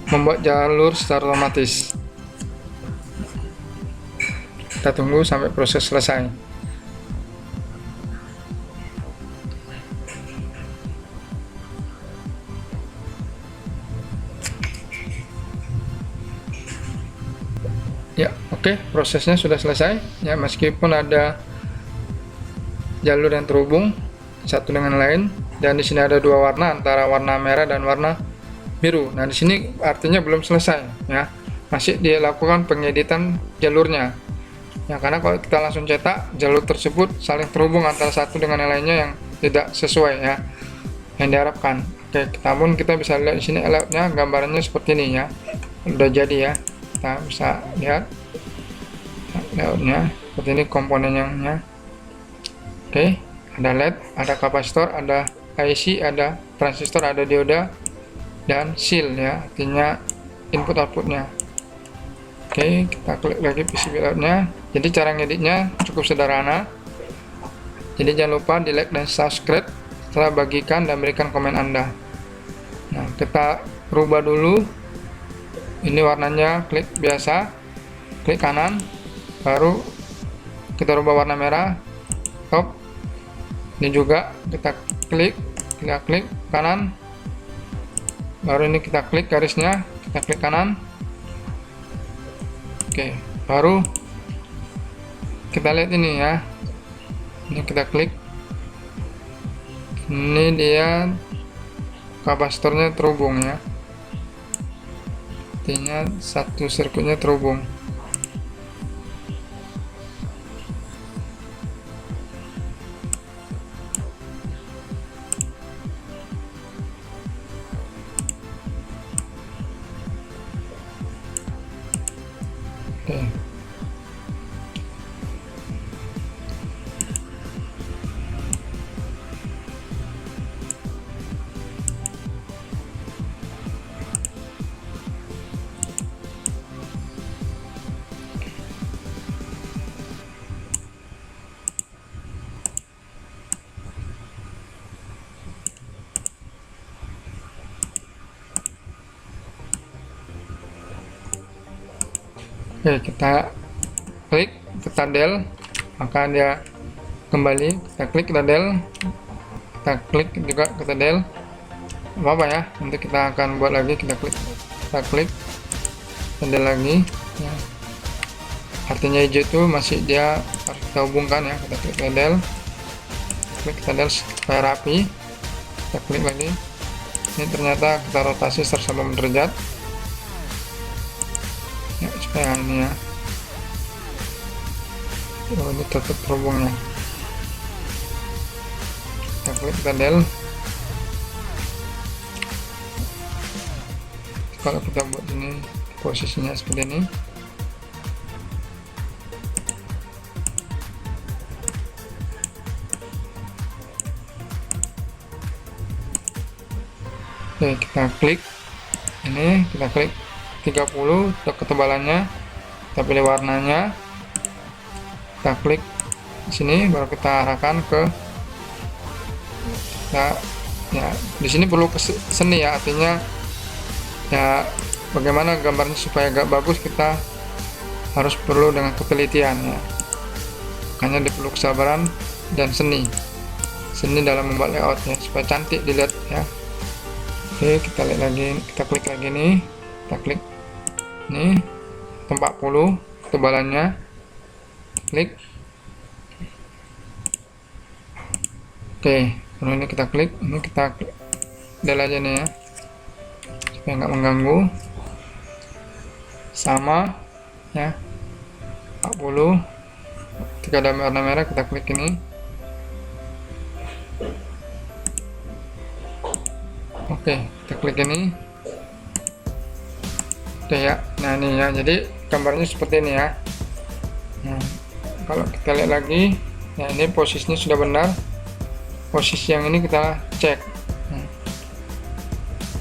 membuat jalur secara otomatis. Kita tunggu sampai proses selesai. Ya, oke, prosesnya sudah selesai. Ya, meskipun ada jalur yang terhubung satu dengan lain, dan di sini ada dua warna antara warna merah dan warna biru. Nah, di sini artinya belum selesai ya. Masih dilakukan pengeditan jalurnya. Ya, karena kalau kita langsung cetak, jalur tersebut saling terhubung antara satu dengan yang lainnya yang tidak sesuai ya, yang diharapkan. Oke, namun kita bisa lihat di sini layoutnya, gambarannya seperti ini ya. Udah jadi ya. Kita bisa lihat layoutnya seperti ini komponennya. Oke, ada LED, ada kapasitor, ada IC, ada transistor, ada dioda, dan seal ya, artinya input outputnya. Oke, kita klik lagi PCB layoutnya. Jadi cara ngeditnya cukup sederhana. Jadi jangan lupa di like dan subscribe, setelah bagikan dan berikan komen Anda. Nah, kita rubah dulu. Ini warnanya, klik biasa, klik kanan, baru kita rubah warna merah, top. Ini juga kita klik kanan, baru ini kita klik garisnya, kita klik kanan. Oke, baru kita lihat ini ya, ini kita klik, ini dia kapasitornya terhubung ya, artinya satu sirkuitnya terhubung. Oke. Oke, kita klik kita del, maka dia kembali. Kita klik kita del, kita klik juga kita del, apa ya, nanti kita akan buat lagi. Kita klik kita del lagi ya. Artinya hijau itu masih dia harus kita hubungkan ya. Kita klik kita del supaya rapi. Kita klik lagi, ini ternyata kita rotasi 180 derajat ya, supaya ini ya, oh, ini tetap terhubungnya. Kita klik kita del. Kalau kita buat ini posisinya seperti ini, oke, kita klik ini, kita klik 30 untuk ketebalannya, kita pilih warnanya, kita klik di sini, baru kita arahkan ke ya. Di sini perlu seni ya, artinya ya bagaimana gambarnya supaya agak bagus, kita harus perlu dengan ketelitian ya, makanya diperlu kesabaran dan seni dalam membuat layout ya, supaya cantik dilihat ya. Oke, kita lihat lagi, kita klik lagi nih, kita klik ini 40 ketebalannya, klik. Oke, kalau ini kita klik, ini kita del aja nih ya, supaya nggak mengganggu. Sama ya, 40. Ketika ada warna merah kita klik ini. Oke, kita klik ini. Oke ya, nah ini ya, jadi gambarnya seperti ini ya. Nah, kalau kita lihat lagi, ya ini posisinya sudah benar. Posisi yang ini kita cek. Nah,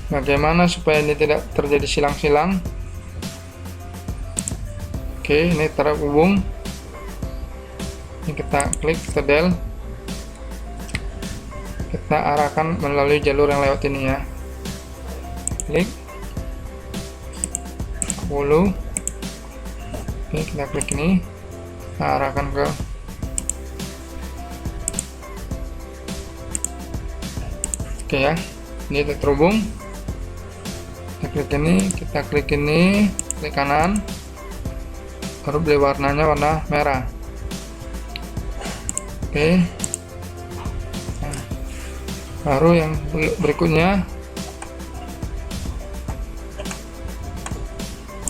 bagaimana supaya ini tidak terjadi silang-silang? Oke, ini terhubung. Ini kita klik, kita del. Kita arahkan melalui jalur yang lewat ini ya. Klik 10. Oke, kita klik ini, kita arahkan ke oke ya, ini terhubung. Kita klik ini, klik kanan, baru beli warnanya warna merah. Oke. Nah, baru yang berikutnya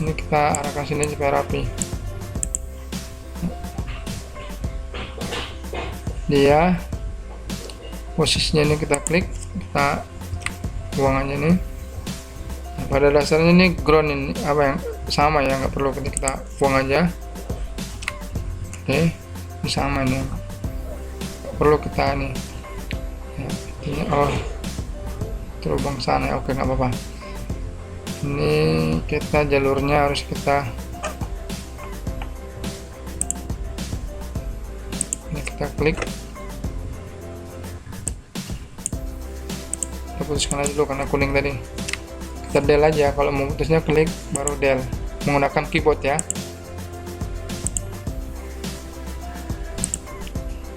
ini kita arahkan sini supaya rapi. Dia posisinya ini kita klik, kita buang aja nih. Nah, pada dasarnya ini ground ini apa yang sama ya, nggak perlu, kita buang aja. Oke, ini sama nih, nggak perlu kita nih ya, ini terubang sana ya. Oke, nggak apa-apa. Ini kita jalurnya harus kita klik, kita putuskan aja dulu karena kuning tadi. Kita del aja, kalau mau putusnya klik baru del menggunakan keyboard ya.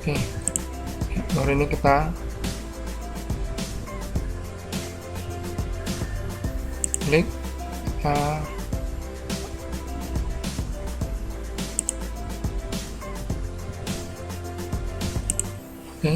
Oke, baru ini kita klik, kita oke.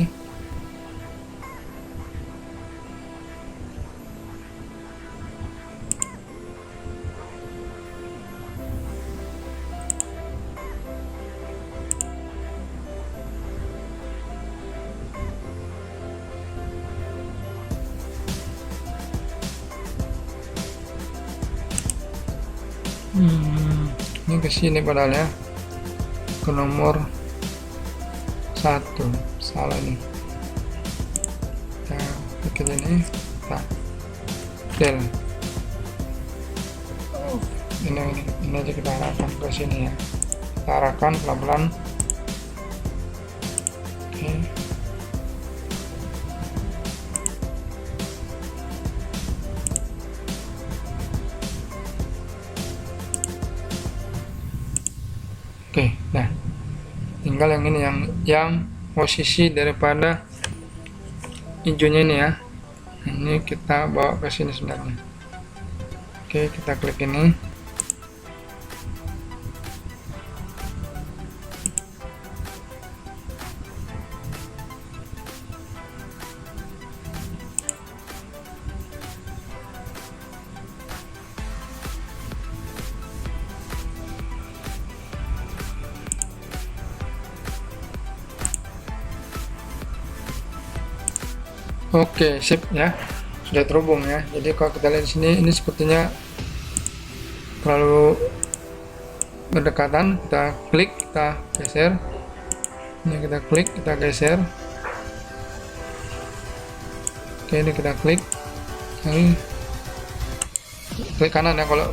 Ini ke sini padahal ya, ke nomor 1, salah nih. Kita klik ini, kita del. Ini aja kita arahkan ke sini ya. Kita arahkan pelan-pelan. Oke. Oke, nah tinggal yang ini yang posisi daripada hijaunya ini ya. Ini kita bawa ke sini sebenarnya. Oke, kita klik ini. Oke, sip ya, sudah terhubung ya. Jadi kalau kita lihat di sini, ini sepertinya terlalu berdekatan. Kita klik, kita geser. Ini kita klik, kita geser. Oke, ini kita klik. Ini klik kanan ya. Kalau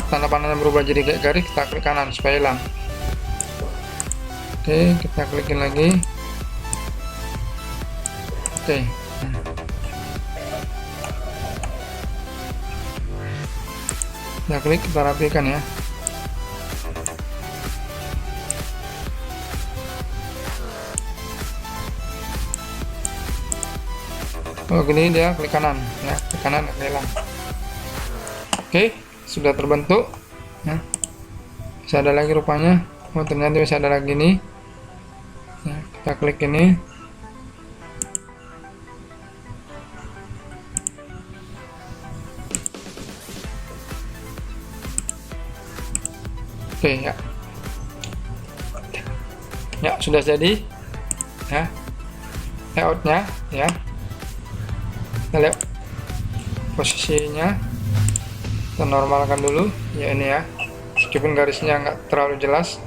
tanda panahnya berubah jadi kayak garis, kita klik kanan supaya hilang. Oke, kita klikin lagi. Oke. Kita klik, kita rapikan ya. Oh gini dia, klik kanan ya, klik kanan hilang. Oke, sudah terbentuk ya. Bisa ada lagi rupanya. Oh ternyata bisa ada lagi nih ya, kita klik ini. Oke ya, ya sudah jadi ya layoutnya ya. Kita lihat posisinya, kita normalkan dulu ya ini ya, meskipun garisnya nggak terlalu jelas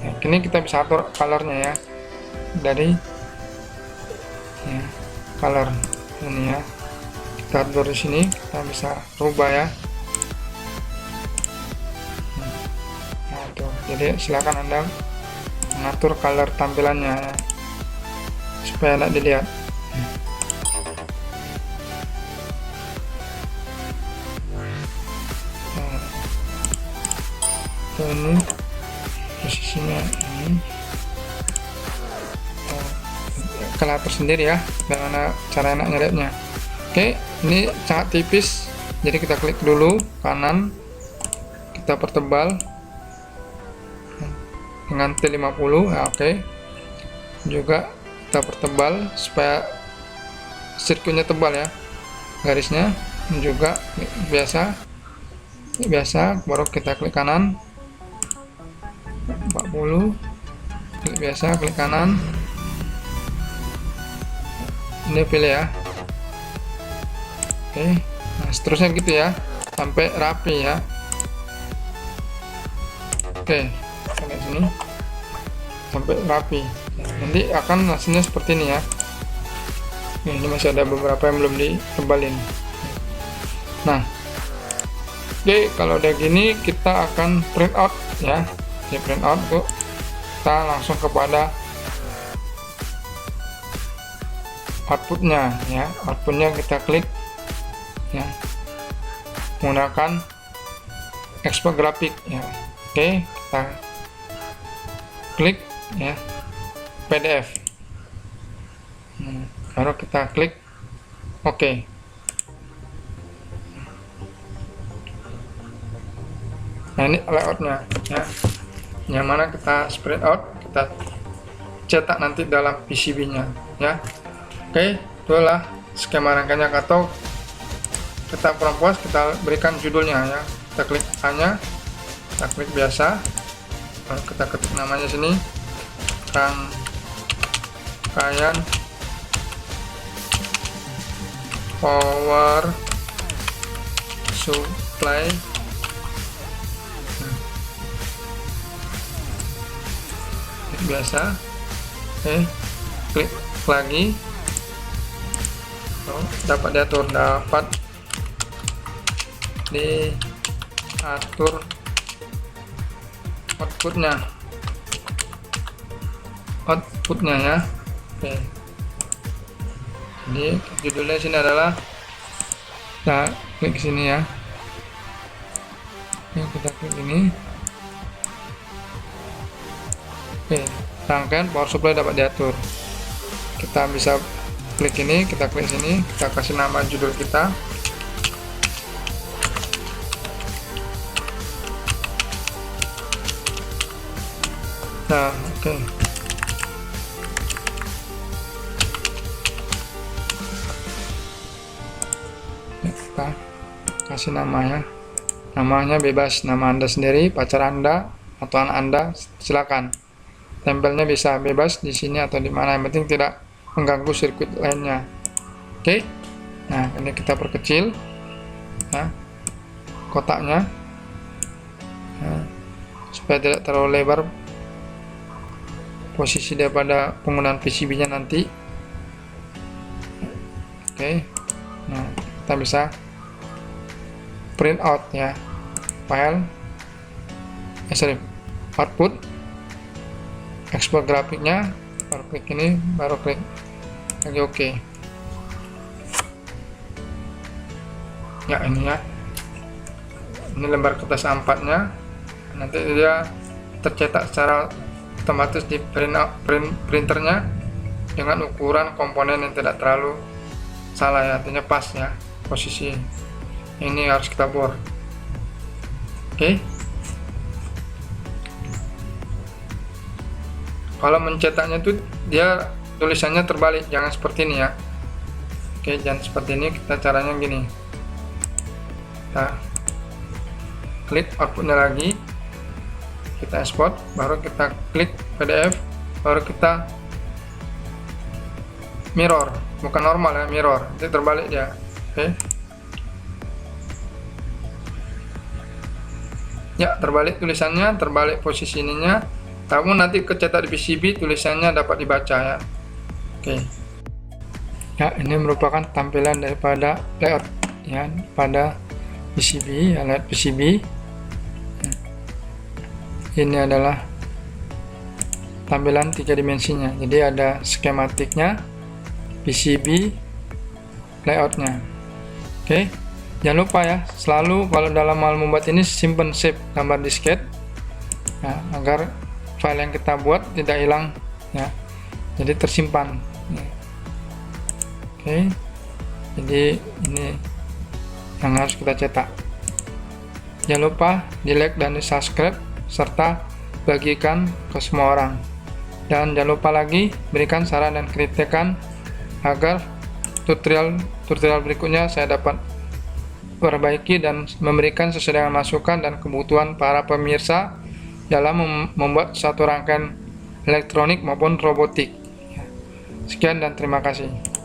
ya. Ini kita bisa atur colornya ya, dari ya, color ini ya, kita atur di sini, kita bisa rubah ya. Jadi silakan Anda mengatur color tampilannya ya, supaya enak dilihat. Nah, ini posisinya ini kalian atur sendiri ya, bagaimana cara enaknya lihatnya. Oke, ini sangat tipis, jadi kita klik dulu kanan, kita pertebal. dengan T50 ya, oke. Juga kita pertebal supaya sirkuitnya tebal ya, garisnya. Juga biasa, baru kita klik kanan 40, klik biasa, klik kanan, ini pilih ya, oke. Nah seterusnya gitu ya sampai rapi ya, oke. Sampai sini sampai rapi, nanti akan hasilnya seperti ini ya. Ini masih ada beberapa yang belum ditebalin. Nah oke, kalau udah gini kita akan print out ya. Di print out tuh kita langsung kepada outputnya ya. Outputnya kita klik ya, menggunakan export grafik ya. Oke, kita klik ya PDF, baru kita klik OK. Nah ini layoutnya ya, yang mana kita print out, kita cetak nanti dalam PCB nya ya. Oke, itulah skema rangkaiannya. Atau kita kurang puas, kita berikan judulnya ya. Kita klik A nya, kita klik biasa, lalu kita ketik namanya sini, rangkaian power supply biasa. Oke, klik lagi, dapat diatur outputnya ya. Oke, jadi judulnya sini adalah, kita klik sini ya. Oke, kita klik ini. Oke, rangkaian power supply dapat diatur. Kita bisa klik ini, kita klik sini, kita kasih nama judul kita. Nah, oke. Kita kasih nama ya. Namanya bebas, nama Anda sendiri, pacar Anda, atau anak Anda, silakan. Tempelnya bisa bebas di sini atau di mana, yang penting tidak mengganggu sirkuit lainnya. Oke. Nah, ini kita perkecil ya, kotaknya ya, supaya tidak terlalu lebar posisi daripada penggunaan PCB-nya nanti. Oke. Nah, kita bisa print out ya file, output, ekspor grafiknya, baru klik ini, baru klik lagi OK ya. Ini ya, ini lembar kertas A4 nya, nanti dia tercetak secara otomatis di printernya dengan ukuran komponen yang tidak terlalu salah ya, artinya pas ya posisi. Ini harus kita bor. Oke. Kalau mencetaknya tuh dia tulisannya terbalik, jangan seperti ini ya. Oke, jangan seperti ini. Kita caranya gini, kita klik outputnya lagi, kita export, baru kita klik PDF, baru kita mirror, bukan normal ya, mirror, itu terbalik dia. Oke ya, terbalik tulisannya, terbalik posisi ininya. Namun nanti kecetak di PCB, tulisannya dapat dibaca ya. Oke ya, ini merupakan tampilan daripada layout ya pada PCB ya, layout PCB. Ini adalah tampilan 3 dimensinya, jadi ada skematiknya, PCB, layoutnya. Oke, jangan lupa ya, selalu kalau dalam hal membuat ini simpan save gambar disket ya, agar file yang kita buat tidak hilang ya, jadi tersimpan ya. Oke, jadi ini yang harus kita cetak. Jangan lupa di like dan di subscribe, serta bagikan ke semua orang. Dan jangan lupa lagi berikan saran dan kritikan agar tutorial berikutnya saya dapat perbaiki dan memberikan sesuai dengan masukan dan kebutuhan para pemirsa dalam membuat satu rangkaian elektronik maupun robotik. Sekian dan terima kasih.